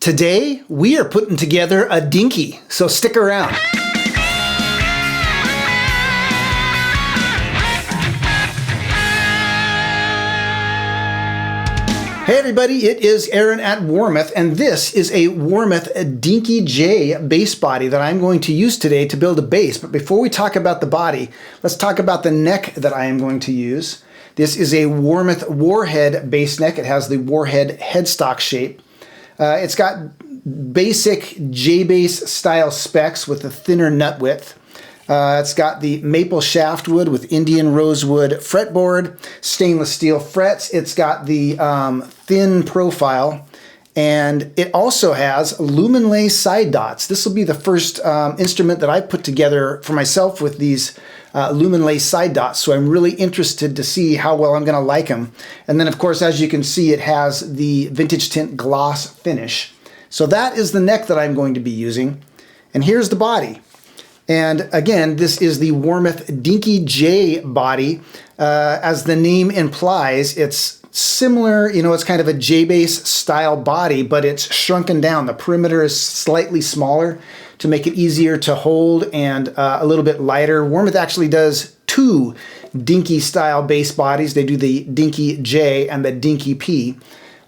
Today, we are putting together a dinky, so stick around. Hey everybody, it is Aaron at Warmoth, and this is a Warmoth Dinky J bass body that I'm going to use today to build a bass. But before we talk about the body, let's talk about the neck that I am going to use. This is a Warmoth Warhead bass neck. It has the Warhead headstock shape. It's got basic J-bass style specs with a thinner nut width. It's got the maple shaft wood with Indian rosewood fretboard, stainless steel frets. It's got the thin profile, and it also has lumen-lay side dots. This will be the first instrument that I put together for myself with these lumen-lay side dots, so I'm really interested to see how well I'm going to like them. And then, of course, as you can see, it has the vintage tint gloss finish. So that is the neck that I'm going to be using. And here's the body. And again, this is the Warmoth Dinky J body. As the name implies, it's similar, you know, it's kind of a J-bass style body, but it's shrunken down. The perimeter is slightly smaller to make it easier to hold and a little bit lighter. Warmoth actually does two Dinky style bass bodies. They do the Dinky J and the Dinky P.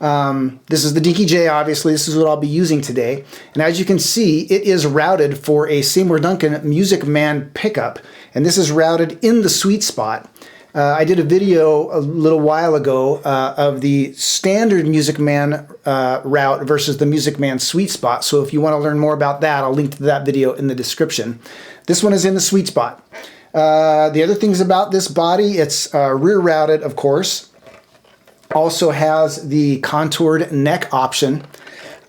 This is the Dinky J, obviously. This is what I'll be using today. And as you can see, it is routed for a Seymour Duncan Music Man pickup. And this is routed in the sweet spot. I did a video a little while ago of the standard Music Man route versus the Music Man sweet spot. So if you want to learn more about that, I'll link to that video in the description. This one is in the sweet spot. The other things about this body, it's rear routed, of course. Also has the contoured neck option.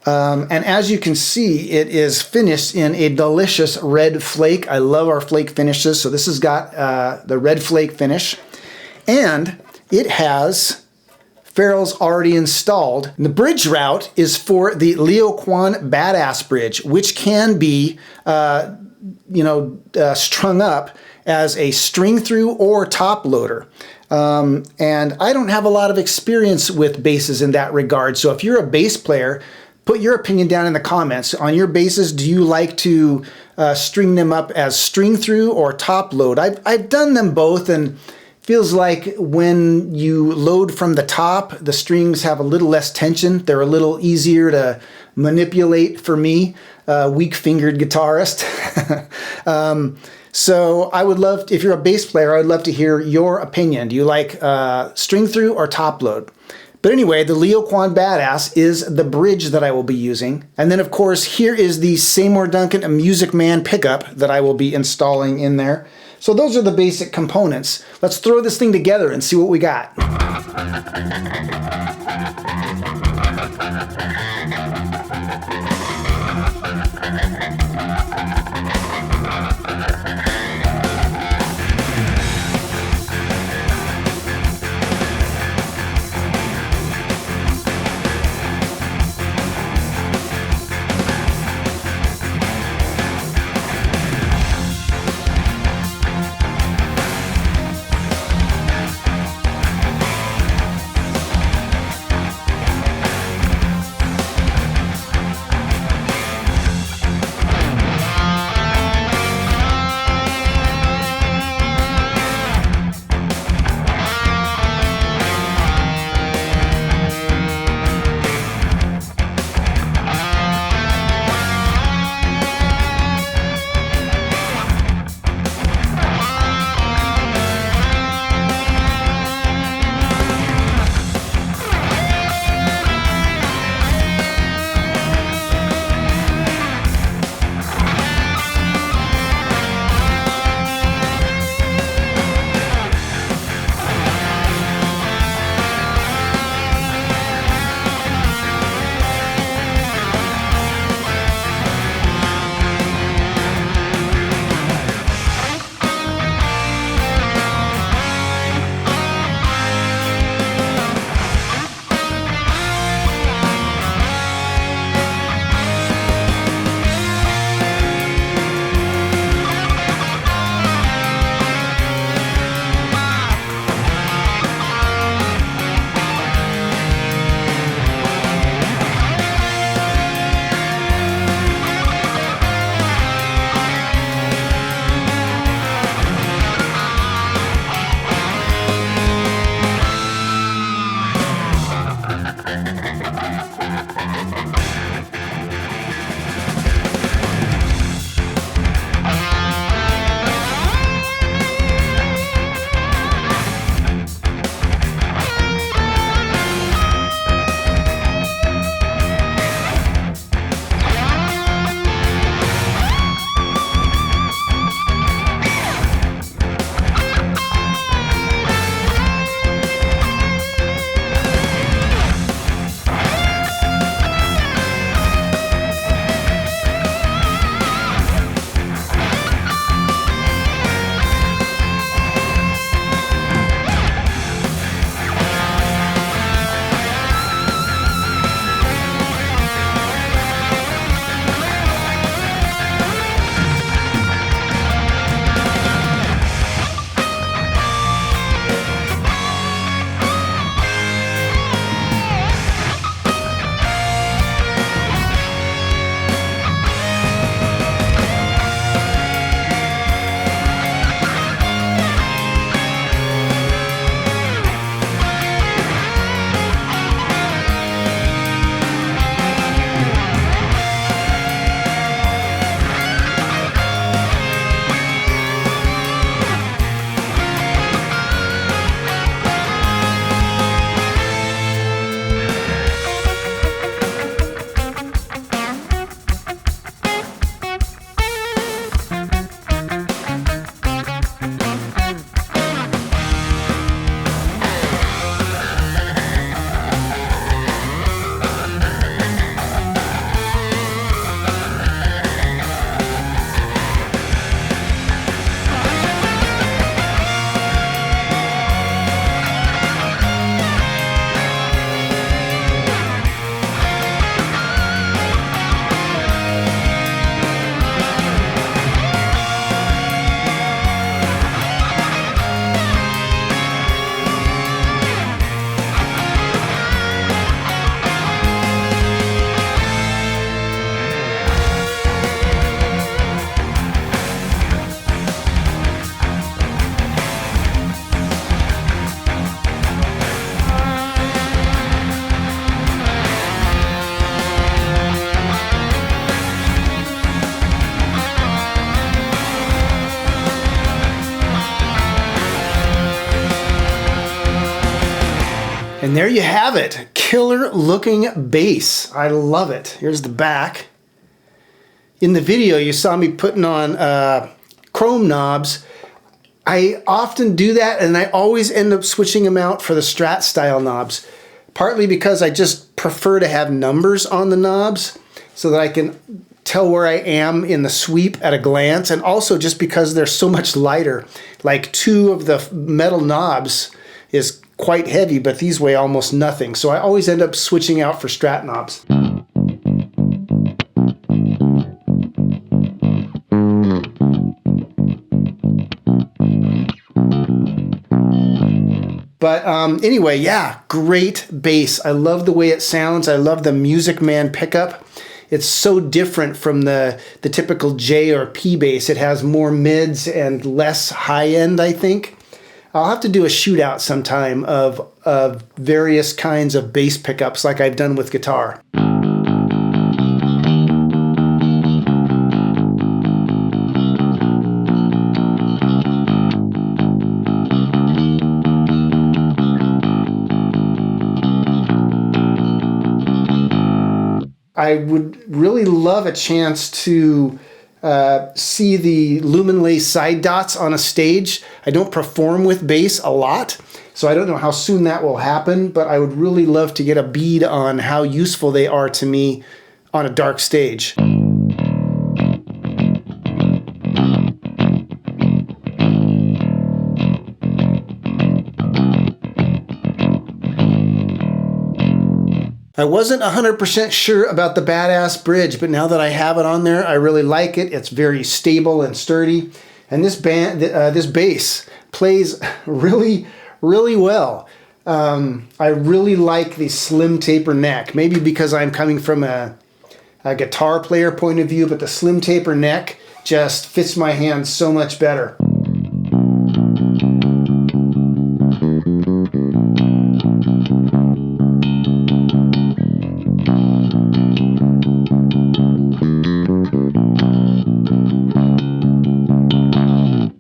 And as you can see, it is finished in a delicious red flake. I love our flake finishes. So this has got the red flake finish. And it has ferrules already installed. And the bridge route is for the Leo Quan Badass bridge, which can be strung up as a string-thru or top loader. And I don't have a lot of experience with basses in that regard. So if you're a bass player, put your opinion down in the comments. On your basses, do you like to string them up as string-thru or top load? I've done them both, and feels like when you load from the top, the strings have a little less tension. They're a little easier to manipulate for me, weak-fingered guitarist. So I would love, if you're a bass player, I would love to hear your opinion. Do you like string-thru or top load? But anyway, the Leo Quan Badass is the bridge that I will be using. And then, of course, here is the Seymour Duncan Music Man pickup that I will be installing in there. So those are the basic components. Let's throw this thing together and see what we got. And there you have it. Killer looking bass. I love it. Here's the back. In the video, you saw me putting on chrome knobs. I often do that, and I always end up switching them out for the Strat style knobs. Partly because I just prefer to have numbers on the knobs so that I can tell where I am in the sweep at a glance, and also just because they're so much lighter. Like 2 of the metal knobs is quite heavy, but these weigh almost nothing. So I always end up switching out for Strat knobs. But anyway, yeah, great bass. I love the way it sounds. I love the Music Man pickup. It's so different from the typical J or P bass. It has more mids and less high end, I think. I'll have to do a shootout sometime of various kinds of bass pickups like I've done with guitar. I would really love a chance to see the lumen lace side dots on a stage. I don't perform with bass a lot, so I don't know how soon that will happen, but I would really love to get a bead on how useful they are to me on a dark stage. I wasn't 100% sure about the Badass bridge, but now that I have it on there, I really like it. It's very stable and sturdy. And this bass plays really, really well. I really like the slim taper neck, maybe because I'm coming from a guitar player point of view, but the slim taper neck just fits my hand so much better.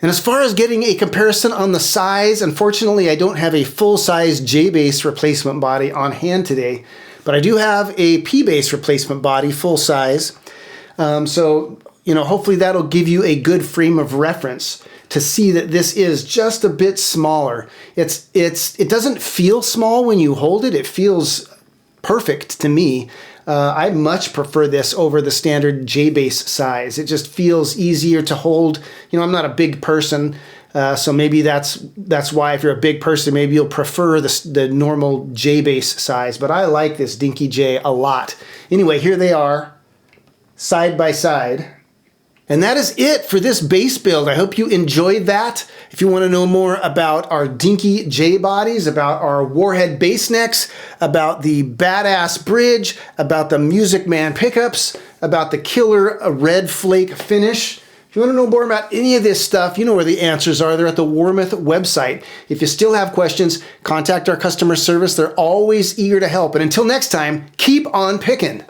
And as far as getting a comparison on the size, unfortunately I don't have a full-size J-bass replacement body on hand today, but I do have a P-bass replacement body, full size. So, you know, hopefully that'll give you a good frame of reference to see that this is just a bit smaller. It doesn't feel small when you hold it. It feels perfect to me. I much prefer this over the standard J-bass size. It just feels easier to hold. You know, I'm not a big person, so maybe that's why if you're a big person, maybe you'll prefer the normal J-bass size. But I like this Dinky J a lot. Anyway, here they are, side by side. And that is it for this bass build. I hope you enjoyed that. If you want to know more about our Dinky J bodies, about our Warhead bass necks, about the Badass bridge, about the Music Man pickups, about the killer red flake finish, if you want to know more about any of this stuff, you know where the answers are. They're at the Warmoth website. If you still have questions, contact our customer service. They're always eager to help. And until next time, keep on picking.